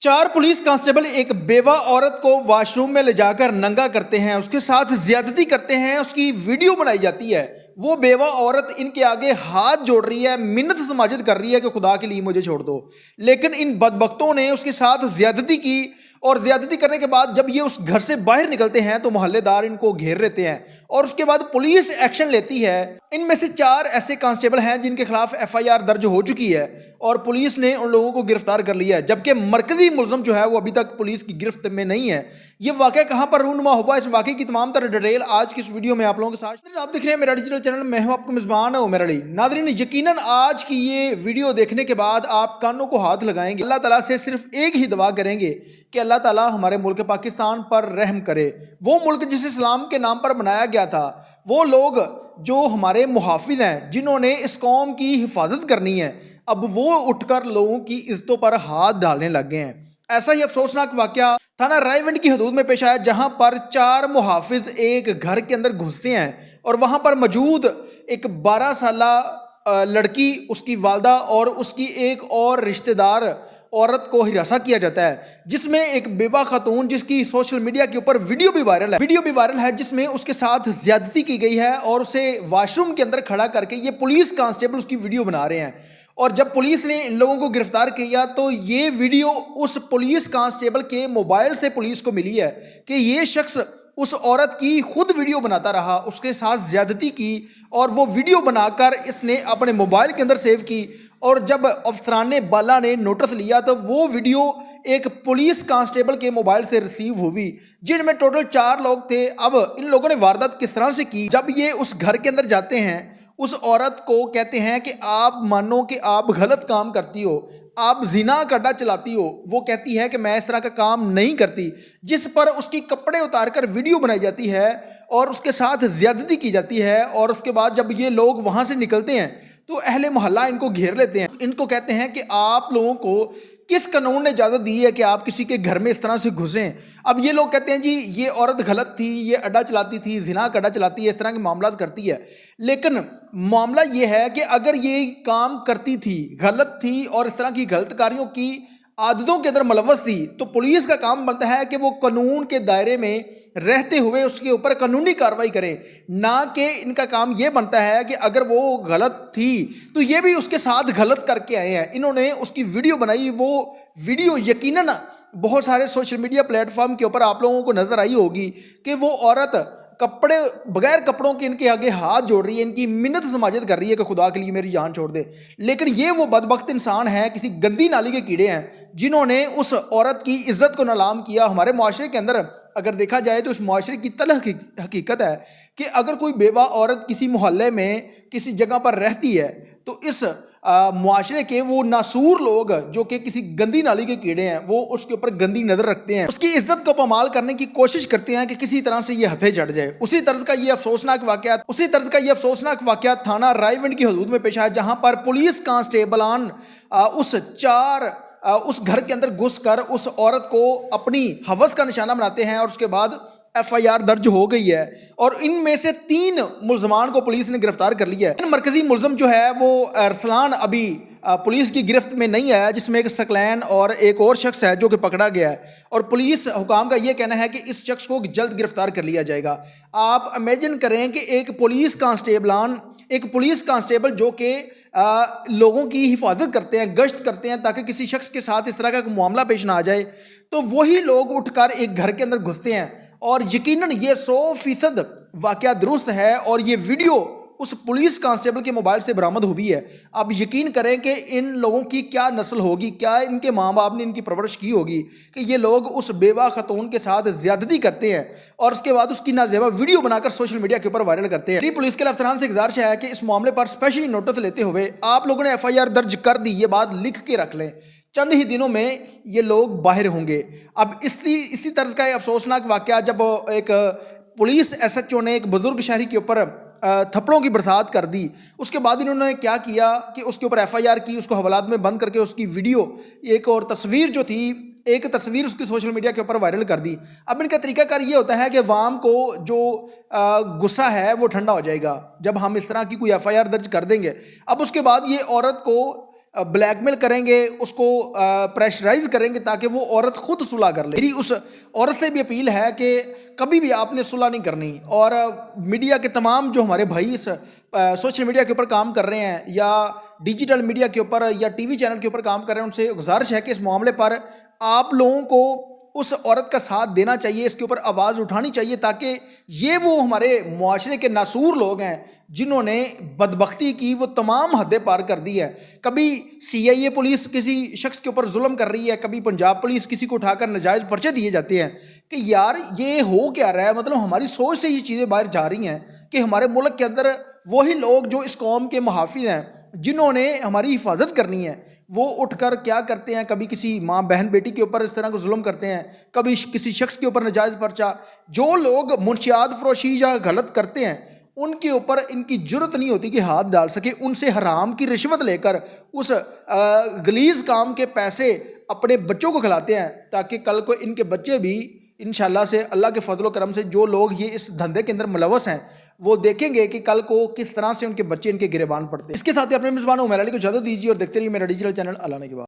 चार police constable एक बेवा औरत को वॉशरूम में ले जाकर नंगा करते हैं, उसके साथ ज्यादती करते हैं, उसकी वीडियो बनाई जाती है। वो बेवा औरत इनके आगे हाथ जोड़ रही है, मिन्नत समाजत कर रही है कि खुदा के लिए मुझे छोड़ दो। लेकिन इन बदबख्तों ने उसके साथ ज्यादती की और ज्यादती करने के बाद जब ये उस घर से बाहर निकलते हैं तो मोहल्लेदार इनको घेर लेते हैं और उसके बाद पुलिस एक्शन लेती है। इनमें से चार ऐसे कांस्टेबल हैं जिनके खिलाफ एफआईआर दर्ज हो चुकी है और पुलिस ने उन लोगों को गिरफ्तार कर लिया है, जबकि मरकजी मुलजम जो है वो अभी तक पुलिस की गिरफ्त में नहीं है। ये वाक़या कहाँ पर रूनुमा हुआ, इस वाक़े की तमाम तरह डिटेल आज की इस वीडियो में आप लोगों के साथ। आप देख रहे हैं मेरा डिजिटल चैनल, मैं हूँ आपका मेज़बान उमर अली। नाज़रीन, यकीनन आज की ये वीडियो देखने के बाद आप कानों को हाथ लगाएंगे, अल्लाह ताला से सिर्फ एक ही दुआ करेंगे कि अल्लाह ताला हमारे मुल्क पाकिस्तान पर रहम करे। वो मुल्क जिसे इस्लाम के नाम पर बनाया गया था, वो लोग जो हमारे मुहाफिज हैं जिन्होंने इस कौम की हिफाजत करनी है, अब वो उठकर लोगों की इज्जतों पर हाथ डालने लग गए हैं। ऐसा ही अफसोसनाक वाकया थाना रायवंड की हदूद में पेश आया, जहां पर चार मुहाफिज एक घर के अंदर घुसते हैं और वहां पर मौजूद एक 12 साला लड़की, उसकी वालदा और उसकी एक और रिश्तेदार औरत को हिरासा किया जाता है, जिसमें एक बेवा खातून जिसकी सोशल मीडिया के ऊपर वीडियो भी वायरल है जिसमें उसके साथ ज्यादती की गई है और उसे वॉशरूम के अंदर खड़ा करके ये पुलिस कांस्टेबल उसकी वीडियो बना रहे हैं। और जब पुलिस ने इन लोगों को गिरफ्तार किया तो ये वीडियो उस पुलिस कांस्टेबल के मोबाइल से पुलिस को मिली है कि ये शख्स उस औरत की खुद वीडियो बनाता रहा, उसके साथ ज्यादती की और वो वीडियो बनाकर इसने अपने मोबाइल के अंदर सेव की। और जब अफसरान बाला ने नोटिस लिया तो वो वीडियो एक पुलिस कांस्टेबल के मोबाइल से रिसीव हुई, जिनमें टोटल 4 लोग थे। अब इन लोगों ने वारदात किस तरह से की, जब ये उस घर के अंदर जाते हैं, उस औरत को कहते हैं कि आप मानो कि आप गलत काम करती हो, आप जिना का अड्डा चलाती हो। वो कहती है कि मैं इस तरह का काम नहीं करती, जिस पर उसकी कपड़े उतारकर वीडियो बनाई जाती है और उसके साथ ज्यादती की जाती है। और उसके बाद जब ये लोग वहाँ से निकलते हैं तो अहले मोहल्ला इनको घेर लेते हैं, इनको कहते हैं कि आप लोगों को किस कानून ने इजाज़त दी है कि आप किसी के घर में इस तरह से घुसें। अब ये लोग कहते हैं जी ये औरत गलत थी, ये अड्डा चलाती थी, जिना का अड्डा चलाती है, इस तरह के मामला करती है। लेकिन मामला ये है कि अगर ये काम करती थी, गलत थी और इस तरह की गलत कार्यों की आदतों के अंदर मुलव्वस थी, तो पुलिस का काम बनता है कि वो कानून के दायरे में रहते हुए उसके ऊपर कानूनी कार्रवाई करें, ना कि इनका काम ये बनता है कि अगर वो गलत थी तो ये भी उसके साथ गलत करके आए हैं। इन्होंने उसकी वीडियो बनाई, वो वीडियो यकीनन बहुत सारे सोशल मीडिया प्लेटफॉर्म के ऊपर आप लोगों को नजर आई होगी कि वो औरत कपड़े बगैर कपड़ों के इनके आगे हाथ जोड़ रही है, इनकी मिन्नत समाजत कर रही है कि खुदा के लिए मेरी जान छोड़ दे। लेकिन ये वो बदबख्त इंसान है, किसी गंदी नाली के कीड़े हैं जिन्होंने उस औरत की इज्जत को नीलाम किया। हमारे माशरे के अंदर अगर देखा जाए तो उस माशरे की तलख हकीकत है कि अगर कोई बेवा औरत किसी मोहल्ले में किसी जगह पर रहती है तो इस मुआशरे के वो नासूर लोग जो कि किसी गंदी नाली के कीड़े हैं, वो उसके ऊपर गंदी नजर रखते हैं, उसकी इज्जत को पमाल करने की कोशिश करते हैं कि किसी तरह से ये हथे चढ़ जाए। उसी तर्ज का ये अफसोसनाक वाकया थाना रायवंड की हदूद में पेश आया, जहां पर पुलिस कांस्टेबलान उस घर के अंदर घुसकर उस औरत को अपनी हवस का निशाना बनाते हैं और उसके बाद एफआईआर दर्ज हो गई है और इनमें से 3 मुलजमान को पुलिस ने गिरफ्तार कर लिया है। मरकजी मुलजम जो है वो अरसलान अभी पुलिस की गिरफ्त में नहीं आया, जिसमें एक सकलैन और एक और शख्स है जो कि पकड़ा गया है और पुलिस हुकाम का ये कहना है कि इस शख्स को जल्द गिरफ्तार कर लिया जाएगा। आप इमेजिन करें कि एक पुलिस कांस्टेबल जो कि लोगों की हिफाजत करते हैं, गश्त करते हैं ताकि किसी शख्स के साथ इस तरह का मामला पेश ना आ जाए, तो वही लोग उठकर एक घर के अंदर घुसते हैं। और यकीनन ये 100% वाकया दुरुस्त है और ये वीडियो उस पुलिस कांस्टेबल के मोबाइल से बरामद हुई है। आप यकीन करें कि इन लोगों की क्या नस्ल होगी, क्या इनके माँ बाप ने इनकी परवरिश की होगी कि ये लोग उस बेवा खतून के साथ ज्यादती करते हैं और उसके बाद उसकी नाजेबा वीडियो बनाकर सोशल मीडिया के ऊपर वायरल करते हैं। पुलिस के अफसरान से गुजारिश है कि इस मामले पर स्पेशली नोटिस लेते हुए आप लोगों ने एफआईआर दर्ज कर दी, ये बात लिख के रख लें, चंद ही दिनों में ये लोग बाहर होंगे। अब इसी तर्ज का अफसोसनाक वाकया जब एक पुलिस एसएचओ ने एक बुजुर्ग शहरी के ऊपर थप्पड़ों की बरसात कर दी, उसके बाद इन्होंने क्या किया कि उसके ऊपर एफआईआर की, उसको हवालात में बंद करके उसकी वीडियो एक और तस्वीर जो थी, एक तस्वीर उसकी सोशल मीडिया के ऊपर वायरल कर दी। अब इनका तरीकाकार ये होता है कि अवाम को जो गुस्सा है वो ठंडा हो जाएगा जब हम इस तरह की कोई एफआईआर दर्ज कर देंगे। अब उसके बाद ये औरत को ब्लैकमेल करेंगे, उसको प्रेशराइज करेंगे ताकि वो औरत खुद सुलह कर ले। मेरी उस औरत से भी अपील है कि कभी भी आपने सुलह नहीं करनी। और मीडिया के तमाम जो हमारे भाई इस सोशल मीडिया के ऊपर काम कर रहे हैं या डिजिटल मीडिया के ऊपर या टीवी चैनल के ऊपर काम कर रहे हैं, उनसे गुजारिश है कि इस मामले पर आप लोगों को उस औरत का साथ देना चाहिए, इसके ऊपर आवाज़ उठानी चाहिए, ताकि ये वो हमारे मुआशरे के नासूर लोग हैं जिन्होंने बदबख्ती की वो तमाम हदें पार कर दी है। कभी CIA पुलिस किसी शख्स के ऊपर जुल्म कर रही है, कभी पंजाब पुलिस किसी को उठाकर नाजायज़ पर्चे दिए जाते हैं कि यार ये हो क्या रहा है। मतलब हमारी सोच से ये चीज़ें बाहर जा रही हैं कि हमारे मुल्क के अंदर वही लोग जो इस कौम के मुहाफिज हैं, जिन्होंने हमारी हिफाजत करनी है, वो उठकर क्या करते हैं, कभी किसी माँ बहन बेटी के ऊपर इस तरह को जुल्म करते हैं, कभी किसी शख्स के ऊपर नाजायज़ पर्चा। जो लोग मुनशियात फरोशी या गलत करते हैं उनके ऊपर इनकी जुर्रत नहीं होती कि हाथ डाल सके, उनसे हराम की रिश्वत लेकर उस गलीज़ काम के पैसे अपने बच्चों को खिलाते हैं, ताकि कल को इनके बच्चे भी इंशाल्लाह से अल्लाह के फजल करम से जो लोग ये इस धंधे के अंदर मुलव्वस हैं वो देखेंगे कि कल को किस तरह से उनके बच्चे इनके गिरेबान पड़ते हैं। इसके साथ ही अपने मेज़बान उमर अली को इजाज़त दीजिए और देखते रहिए मेरा डिजिटल चैनल अल्लाह ने के बाद।